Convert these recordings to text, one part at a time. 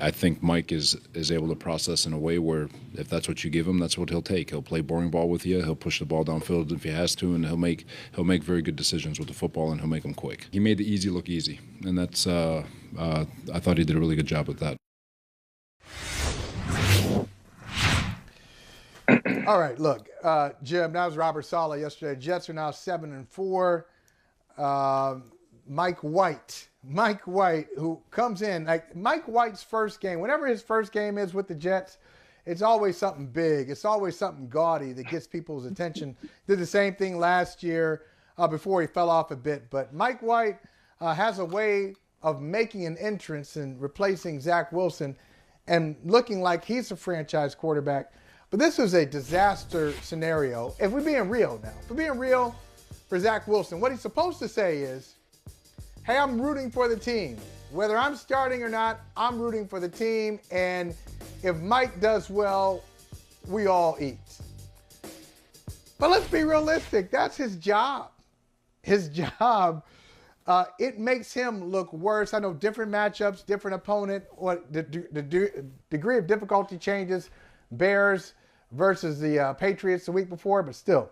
I think Mike is able to process in a way where if that's what you give him, that's what he'll take. He'll play boring ball with you. He'll push the ball downfield if he has to, and he'll make very good decisions with the football, and he'll make them quick. He made the easy look easy, and that's I thought he did a really good job with that. All right, look, Jim, that was Robert Saleh yesterday. Jets are now 7-4. Mike White, who comes in, like Mike White's first game, whenever his first game is with the Jets, it's always something big. It's always something gaudy that gets people's attention. Did the same thing last year before he fell off a bit. But Mike White has a way of making an entrance and replacing Zach Wilson and looking like he's a franchise quarterback. But this was a disaster scenario. If we're being real now, for Zach Wilson, what he's supposed to say is, hey, I'm rooting for the team. Whether I'm starting or not, I'm rooting for the team. And if Mike does well, we all eat. But let's be realistic. That's his job. It makes him look worse. I know different matchups, different opponent, what the degree of difficulty changes. Bears versus the Patriots the week before, but still,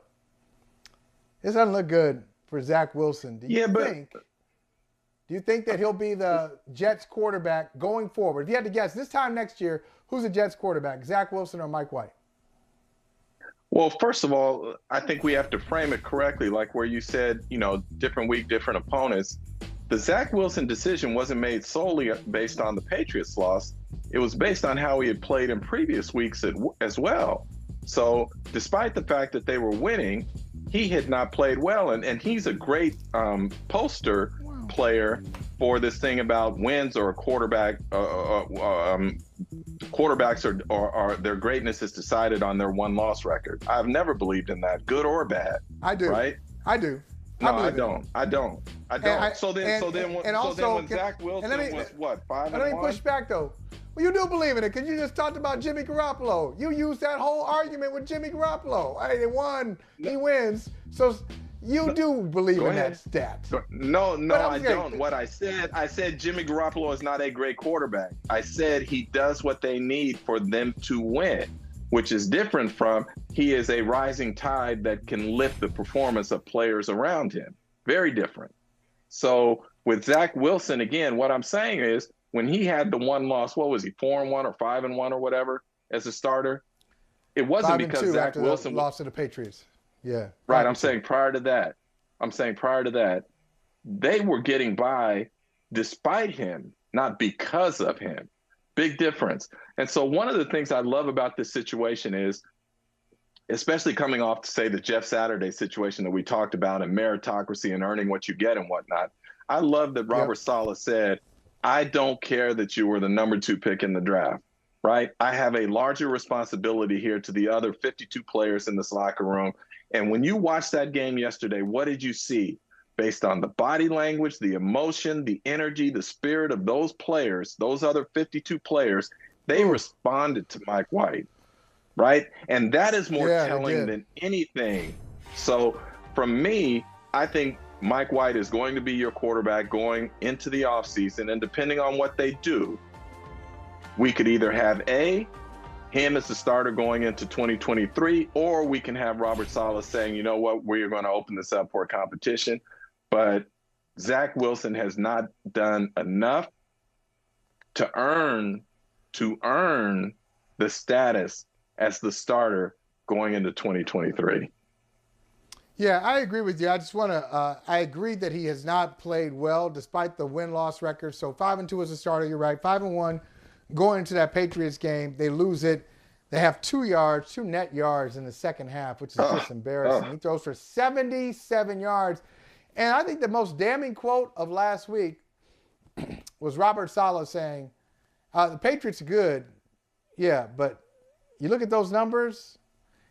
this doesn't look good for Zach Wilson. Do you think that he'll be the Jets quarterback going forward? If you had to guess, this time next year, who's the Jets quarterback, Zach Wilson or Mike White? Well, first of all, I think we have to frame it correctly, like where you said, different week, different opponents. The Zach Wilson decision wasn't made solely based on the Patriots loss. It was based on how he had played in previous weeks as well. So despite the fact that they were winning, he had not played well. And he's a great poster player for this thing about wins or a quarterback. Quarterbacks are their greatness is decided on their one-loss record. I've never believed in that, good or bad. I do. Right? I do. No, I don't. So then when Zach Wilson was what, 5-1? Let me push back though. Well, you do believe in it because you just talked about Jimmy Garoppolo. You used that whole argument with Jimmy Garoppolo. Hey, they won. He wins. So you do believe in that stat. No, I don't. What I said Jimmy Garoppolo is not a great quarterback. I said he does what they need for them to win, which is different from he is a rising tide that can lift the performance of players around him. Very different. So with Zach Wilson, again, what I'm saying is when he had the one loss, what was he, 4-1 or 5-1 or whatever as a starter? It wasn't because Zach Wilson lost to the Patriots. Yeah. Right. I'm saying prior to that, they were getting by despite him, not because of him. Big difference. And so one of the things I love about this situation is, especially coming off to say the Jeff Saturday situation that we talked about and meritocracy and earning what you get and whatnot. I love that Robert Saleh said, I don't care that you were the number 2 pick in the draft, right? I have a larger responsibility here to the other 52 players in this locker room. And when you watched that game yesterday, what did you see? Based on the body language, the emotion, the energy, the spirit of those players, those other 52 players, they responded to Mike White, right? And that is more telling than anything. So from me, I think Mike White is going to be your quarterback going into the offseason. And depending on what they do, we could either have him as the starter going into 2023, or we can have Robert Saleh saying, you know what, we're going to open this up for a competition. But Zach Wilson has not done enough to earn the status as the starter going into 2023. Yeah, I agree with you. I just want to, I agree that he has not played well despite the win-loss record. So 5-2 as a starter, you're right. 5-1 going into that Patriots game, they lose it. They have 2 net yards in the second half, which is just embarrassing. He throws for 77 yards. And I think the most damning quote of last week was Robert Saleh saying, the Patriots are good, yeah, but you look at those numbers,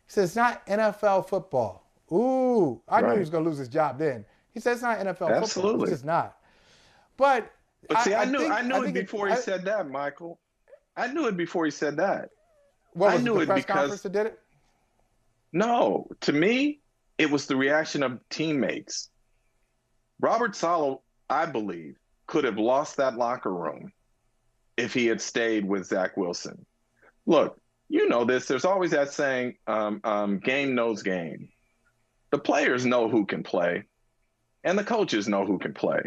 he says it's not NFL football. Ooh, I knew he was going to lose his job then. He said it's not NFL football. It's just not. But see, I knew it before he said that, Michael. I knew it before he said that. What was it, the press conference that did it? No, to me, it was the reaction of teammates. Robert Saleh, I believe, could have lost that locker room if he had stayed with Zach Wilson. Look, you know this. There's always that saying, game knows game. The players know who can play, and the coaches know who can play.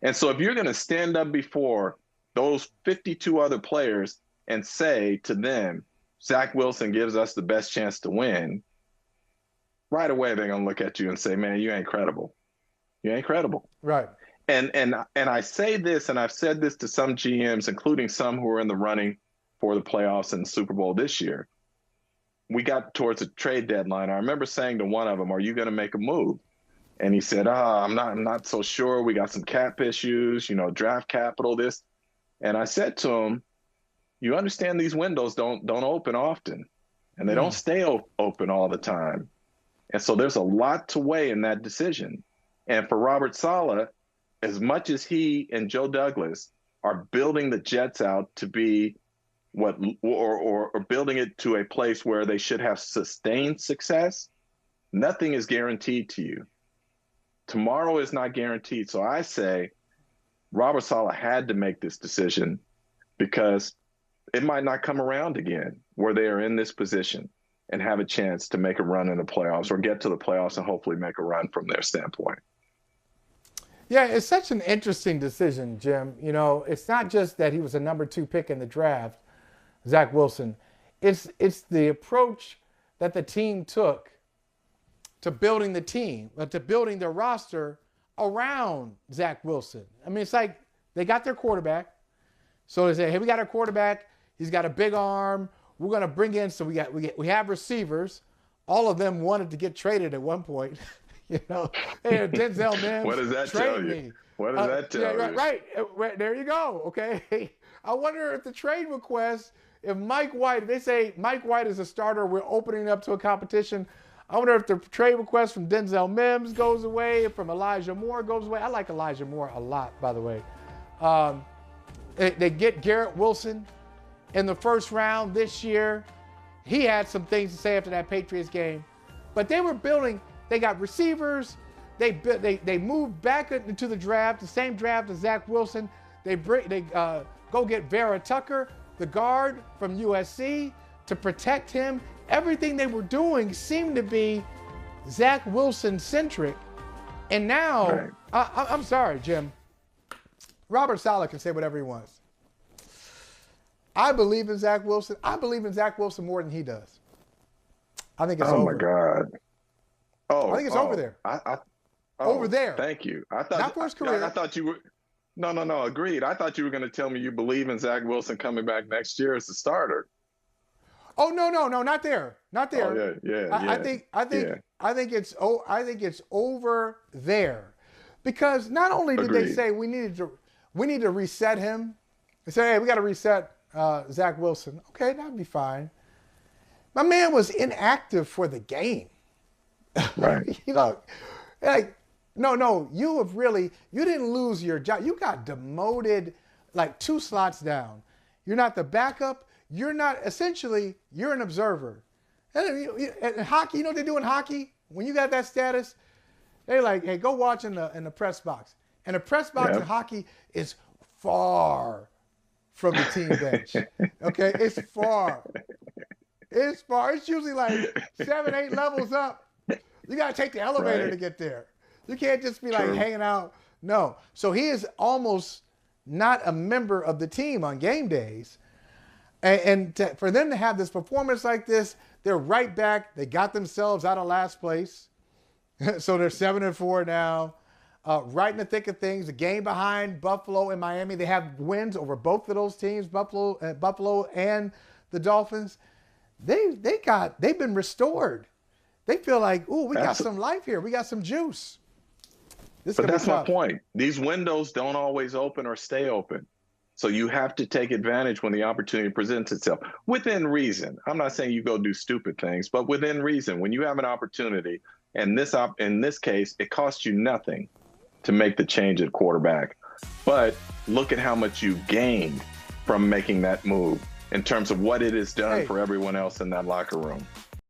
And so if you're going to stand up before those 52 other players and say to them, Zach Wilson gives us the best chance to win, right away they're going to look at you and say, man, you ain't credible. You ain't credible. Right. And I say this, and I've said this to some GMs, including some who are in the running for the playoffs and the Super Bowl this year. We got towards a trade deadline. I remember saying to one of them, are you going to make a move? And he said, I'm not so sure. We got some cap issues, draft capital, this. And I said to him, you understand these windows don't open often, and they don't stay open all the time. And so there's a lot to weigh in that decision. And for Robert Saleh, as much as he and Joe Douglas are building the Jets out to be or building it to a place where they should have sustained success, nothing is guaranteed to you. Tomorrow is not guaranteed. So I say Robert Saleh had to make this decision because it might not come around again where they are in this position and have a chance to make a run in the playoffs or get to the playoffs and hopefully make a run from their standpoint. Yeah, it's such an interesting decision, Jim. It's not just that he was a number 2 pick in the draft, Zach Wilson. It's the approach that the team took to building the team, to building their roster around Zach Wilson. I mean, it's like they got their quarterback. So they say, hey, we got our quarterback. He's got a big arm. We're going to bring in, so we have receivers. All of them wanted to get traded at one point. Hey, Denzel Mims. What does that tell you? Me. What does that tell you? Right. There you go. Okay. I wonder if the trade request, if Mike White, they say Mike White is a starter, we're opening up to a competition. I wonder if the trade request from Denzel Mims goes away, from Elijah Moore goes away. I like Elijah Moore a lot, by the way. They get Garrett Wilson in the first round this year. He had some things to say after that Patriots game. But they were building, they got receivers. They moved back into the draft, the same draft as Zach Wilson. They go get Vera Tucker, the guard from USC, to protect him. Everything they were doing seemed to be Zach Wilson-centric. And now, right. I'm sorry, Jim. Robert Saleh can say whatever he wants. I believe in Zach Wilson. I believe in Zach Wilson more than he does. I think it's over. Oh, my God. I think it's over there. Over there. Thank you. I thought, not for his career. I thought you were. No. Agreed. I thought you were going to tell me you believe in Zach Wilson coming back next year as the starter. Oh, no, not there. Not there. Oh, yeah. I think it's over there, because not only did they say we need to reset him. They say, hey, we got to reset Zach Wilson. Okay, that'd be fine. My man was inactive for the game. Right. No, you didn't lose your job. You got demoted like 2 slots down. You're not the backup. You're an observer. And hockey, you know what they do in hockey? When you got that status, they're like, hey, go watch in the press box. And the press box in hockey is far from the team bench. Okay, it's far. It's usually like 7, 8 levels up. You got to take the elevator to get there. You can't just be like hanging out. No. So he is almost not a member of the team on game days. And for them to have this performance like this, they're right back. They got themselves out of last place. So they're 7-4 now. Right in the thick of things. A game behind Buffalo and Miami. They have wins over both of those teams, Buffalo and the Dolphins. They've been restored. They feel like, ooh, we got some life here. We got some juice. But that's my point. These windows don't always open or stay open. So you have to take advantage when the opportunity presents itself, within reason. I'm not saying you go do stupid things, but within reason. When you have an opportunity, and in this case, it costs you nothing to make the change at quarterback. But look at how much you gained from making that move in terms of what it has done for everyone else in that locker room.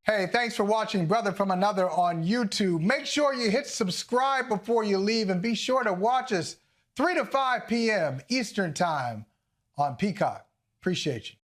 Hey, thanks for watching Brother from Another on YouTube. Make sure you hit subscribe before you leave, and be sure to watch us 3 to 5 p.m. Eastern Time on Peacock. Appreciate you.